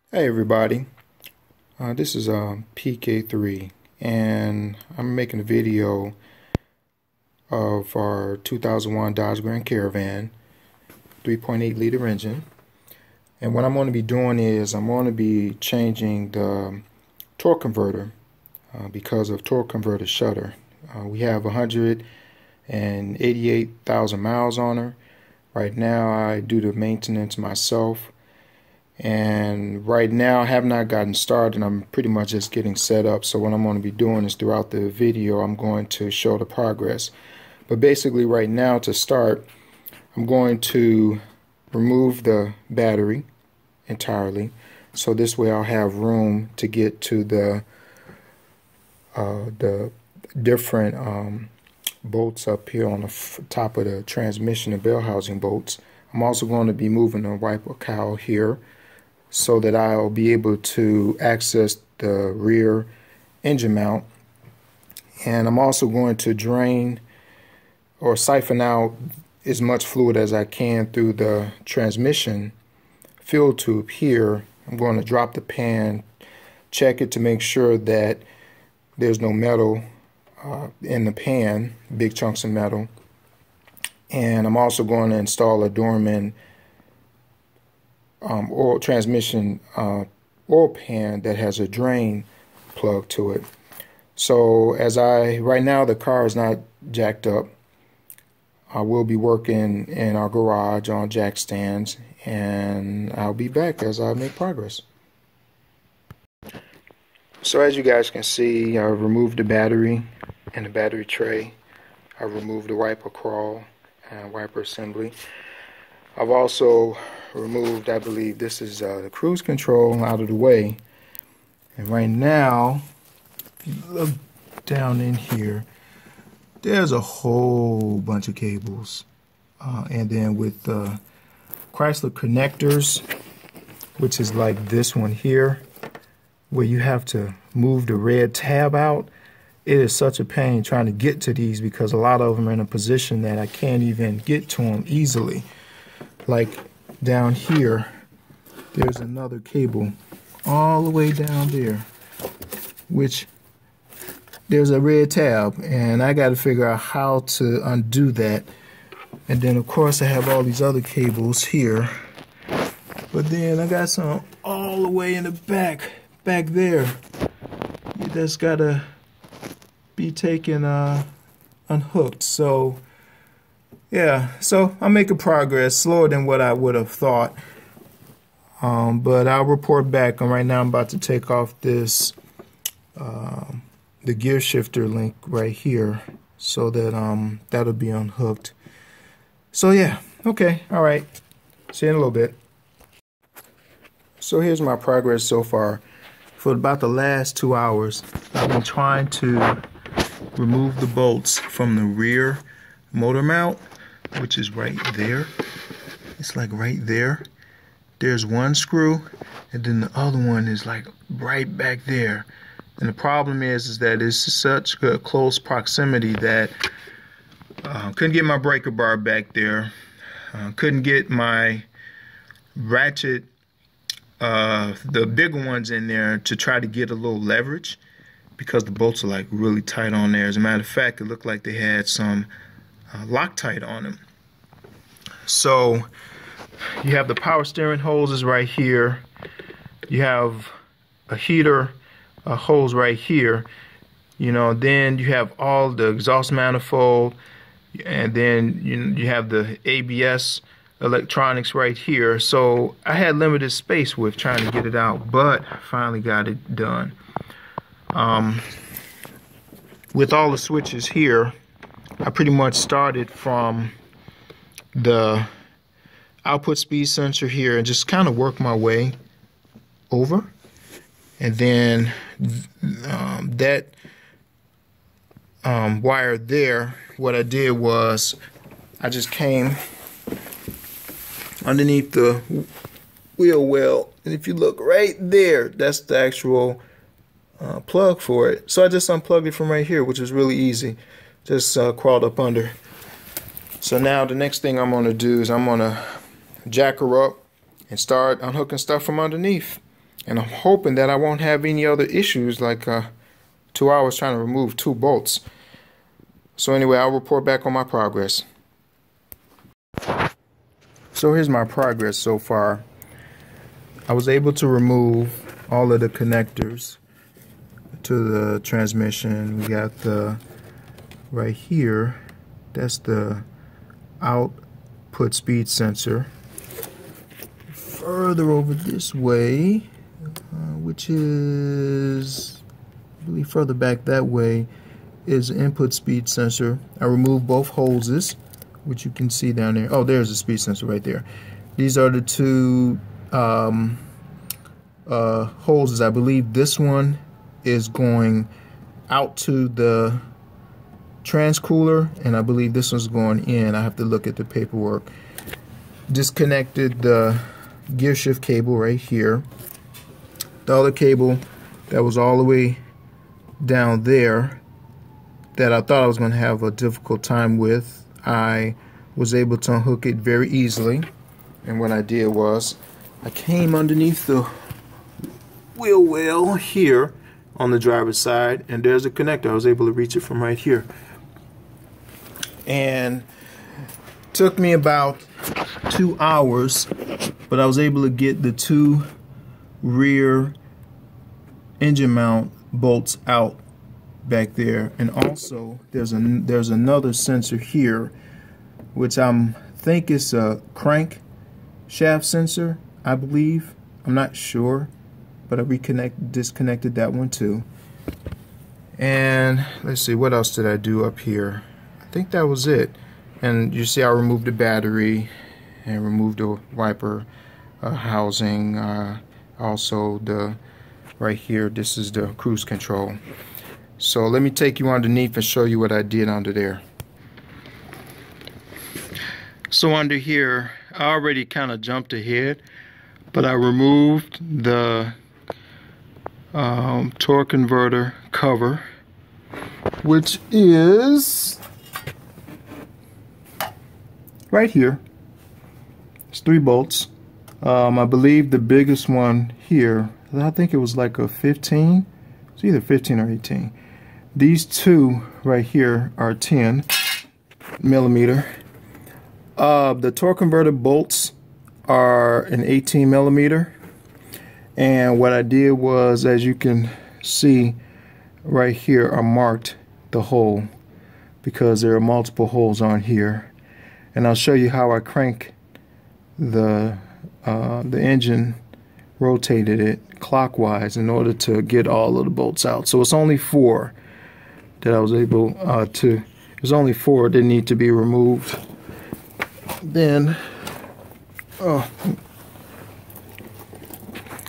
Hey everybody, this is PK3 and I'm making a video of our 2001 Dodge Grand Caravan 3.8 liter engine, and what I'm going to be doing is I'm going to be changing the torque converter because of torque converter shudder. We have 188,000 miles on her. Right now I do the maintenance myself. And right now I have not gotten started. I'm pretty much just getting set up. So what I'm going to be doing is throughout the video I'm going to show the progress. But basically right now, to start, I'm going to remove the battery entirely. So this way I'll have room to get to the different bolts up here on the top of the transmission and bell housing bolts. I'm also going to be moving the wiper cowl here, so that I'll be able to access the rear engine mount. And I'm also going to drain or siphon out as much fluid as I can through the transmission fill tube here. I'm going to drop the pan, check it to make sure that there's no metal in the pan, big chunks of metal. And I'm also going to install a Dorman oil transmission oil pan that has a drain plug to it. So right now the car is not jacked up. I will be working in our garage on jack stands, and I'll be back as I make progress. So as you guys can see, I removed the battery and the battery tray. I removed the wiper crawl and wiper assembly. I've also removed, I believe this is the cruise control, out of the way. And right now, if you look down in here, there's a whole bunch of cables. And then with the Chrysler connectors, which is like this one here, where you have to move the red tab out, it is such a pain trying to get to these because a lot of them are in a position that I can't even get to them easily. Like down here, there's another cable all the way down there, which there's a red tab, and I got to figure out how to undo that. And then of course I have all these other cables here, but then I got some all the way in the back there. You just gotta be taken unhooked. So yeah, so I'm making progress, slower than what I would have thought, but I'll report back. And right now I'm about to take off this the gear shifter link right here, so that that'll be unhooked. So yeah, okay, all right, see you in a little bit. So here's my progress so far. For about the last 2 hours, I've been trying to remove the bolts from the rear motor mount, which is right there. It's like right there. There's one screw, and then the other one is like right back there. And the problem is that it's such a close proximity that couldn't get my breaker bar back there. Couldn't get my ratchet, the bigger ones in there, to try to get a little leverage, because the bolts are like really tight on there. As a matter of fact, it looked like they had some Loctite on them. So you have the power steering hoses right here. You have a heater hose right here. You know, then you have all the exhaust manifold, and then you have the ABS electronics right here. So I had limited space with trying to get it out, but I finally got it done. With all the switches here, I pretty much started from the output speed sensor here and just kind of worked my way over. And then that wire there, what I did was I just came underneath the wheel well, and if you look right there, that's the actual plug for it. So I just unplugged it from right here, which was really easy. Just crawled up under. So now the next thing I'm going to do is I'm going to jack her up and start unhooking stuff from underneath. And I'm hoping that I won't have any other issues like 2 hours trying to remove 2 bolts. So anyway, I'll report back on my progress. So here's my progress so far. I was able to remove all of the connectors to the transmission. We got the right here, that's the output speed sensor. Further over this way, which is, I believe further back that way, is the input speed sensor. I removed both hoses, which you can see down there. Oh, there's the speed sensor right there. These are the 2 hoses. I believe this one is going out to the transcooler, and I believe this one's going in. I have to look at the paperwork. Disconnected the gear shift cable right here. The other cable that was all the way down there that I thought I was going to have a difficult time with, I was able to unhook it very easily. And what I did was I came underneath the wheel well here on the driver's side, and there's a connector. I was able to reach it from right here. And took me about 2 hours, but I was able to get the 2 rear engine mount bolts out back there. And also there's another sensor here, which I think is a crank shaft sensor, I believe. I'm not sure, but I disconnected that one too. And let's see, what else did I do up here? I think that was it. And you see I removed the battery and removed the wiper housing. Also the right here, this is the cruise control. So let me take you underneath and show you what I did under there. So under here, I already kind of jumped ahead, but I removed the torque converter cover, which is right here. It's 3 bolts. I believe the biggest one here, I think it was like a 15. It's either 15 or 18. These 2 right here are 10 millimeter. The torque converter bolts are an 18 millimeter. And what I did was, as you can see right here, I marked the hole because there are multiple holes on here. And I'll show you how I crank the engine, rotated it clockwise in order to get all of the bolts out. So it's only 4 that I was able to, there's only 4 that need to be removed. Then,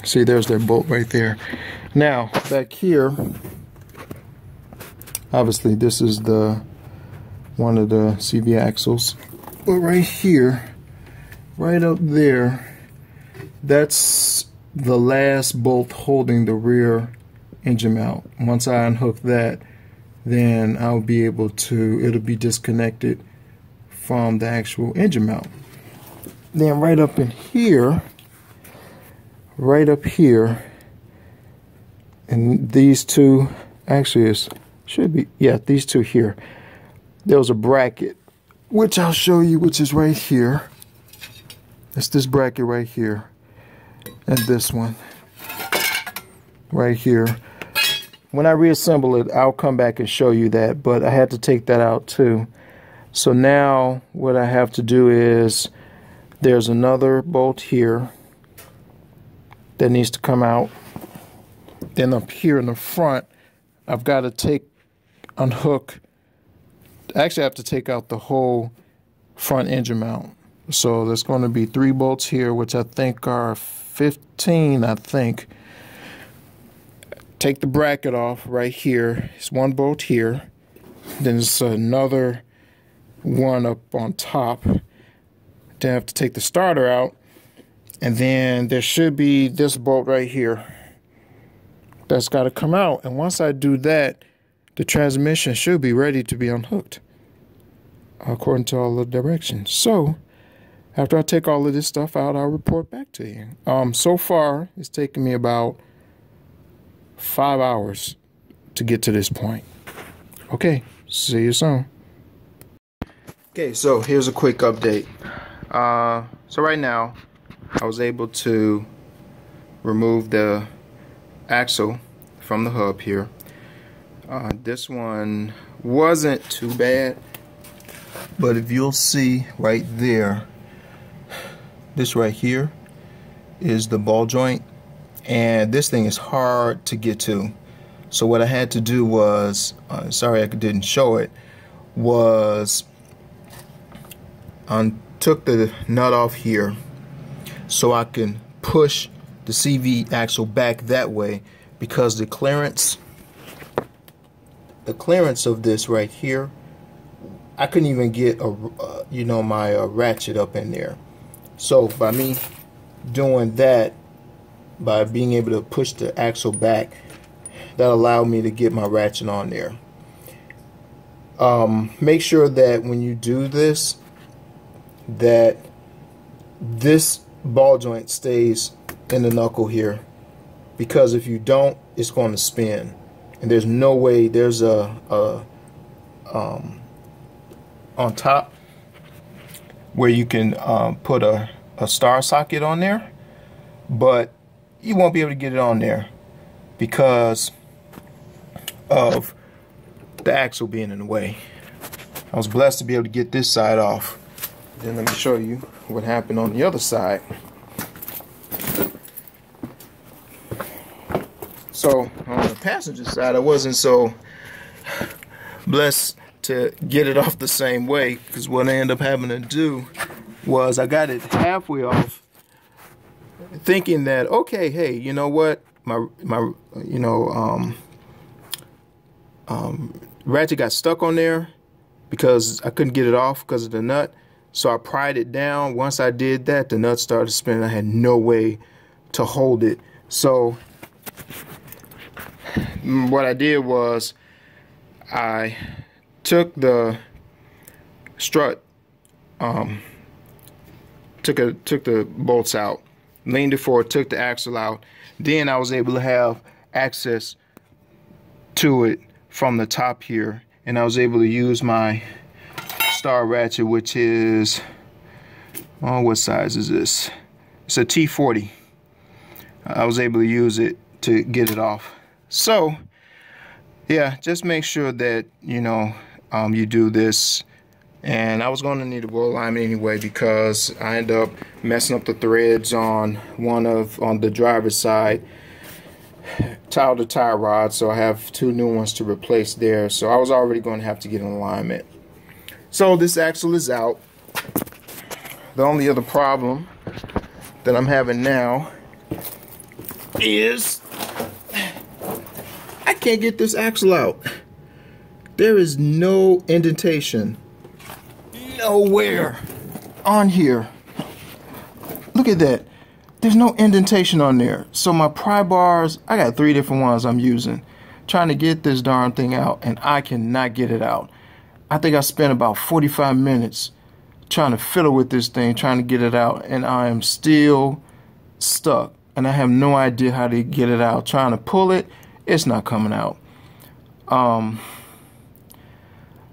see, there's their bolt right there. Now, back here, obviously this is the one of the CV axles. But right here, right up there, that's the last bolt holding the rear engine mount. Once I unhook that, then I'll be able to, it'll be disconnected from the actual engine mount. Then right up in here, right up here, and these 2, actually it should be, yeah, these 2 here, there was a bracket, which I'll show you, which is right here. It's this bracket right here, and this one right here. When I reassemble it, I'll come back and show you that, but I had to take that out too. So now what I have to do is, there's another bolt here that needs to come out. Then up here in the front, I've got to unhook, actually I have to take out the whole front engine mount. So there's going to be 3 bolts here, which I think are 15, I think. Take the bracket off right here. It's 1 bolt here. Then there's another one up on top. Then I have to take the starter out. And then there should be this bolt right here. That's got to come out. And once I do that, the transmission should be ready to be unhooked, according to all the directions. So after I take all of this stuff out, I'll report back to you. So far, it's taken me about 5 hours to get to this point. Okay, see you soon. Okay, so here's a quick update. So right now, I was able to remove the axle from the hub here. This one wasn't too bad, but if you'll see right there, this right here is the ball joint, and this thing is hard to get to. So what I had to do was, sorry I didn't show it, was took the nut off here so I can push the CV axle back that way, because the clearance of this right here, I couldn't even get my ratchet up in there. So by me doing that, by being able to push the axle back, that allowed me to get my ratchet on there. Make sure that when you do this, that this ball joint stays in the knuckle here, because if you don't, it's going to spin, and there's no way. There's on top where you can put a star socket on there, but you won't be able to get it on there because of the axle being in the way. I was blessed to be able to get this side off. Then let me show you what happened on the other side. So on the passenger side, I wasn't so blessed to get it off the same way, because what I ended up having to do was I got it halfway off, thinking that, okay, hey, you know what, my ratchet got stuck on there because I couldn't get it off because of the nut. So I pried it down. Once I did that, the nut started spinning. I had no way to hold it. So what I did was I took the strut, took the bolts out, leaned it forward, took the axle out. Then I was able to have access to it from the top here, and I was able to use my star ratchet, which is, oh, what size is this? It's a T40. I was able to use it to get it off. So yeah, just make sure that you do this. And I was going to need a wheel alignment anyway, because I ended up messing up the threads on on the driver's side, tiled the tie rod, so I have 2 new ones to replace there. So I was already going to have to get an alignment. So this axle is out. The only other problem that I'm having now is I can't get this axle out. There is no indentation nowhere on here. Look at that. There's no indentation on there. So my pry bars, I got 3 different ones I'm using, trying to get this darn thing out, and I cannot get it out. I think I spent about 45 minutes trying to fiddle with this thing, trying to get it out, and I am still stuck, and I have no idea how to get it out. Trying to pull it, it's not coming out.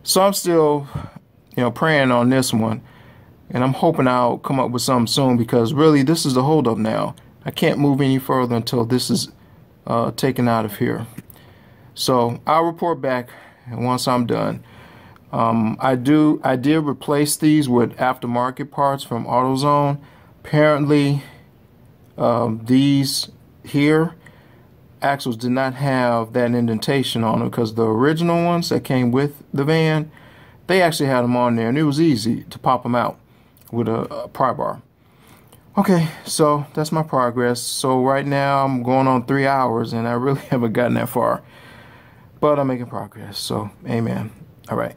So I'm still, praying on this one, and I'm hoping I'll come up with something soon, because really this is the holdup now. I can't move any further until this is taken out of here. So I'll report back once I'm done. I did replace these with aftermarket parts from AutoZone. Apparently, these here axles did not have that indentation on them, because the original ones that came with the van, they actually had them on there, and it was easy to pop them out with a pry bar. Okay, so that's my progress. So right now I'm going on 3 hours, and I really haven't gotten that far, but I'm making progress. So amen. All right.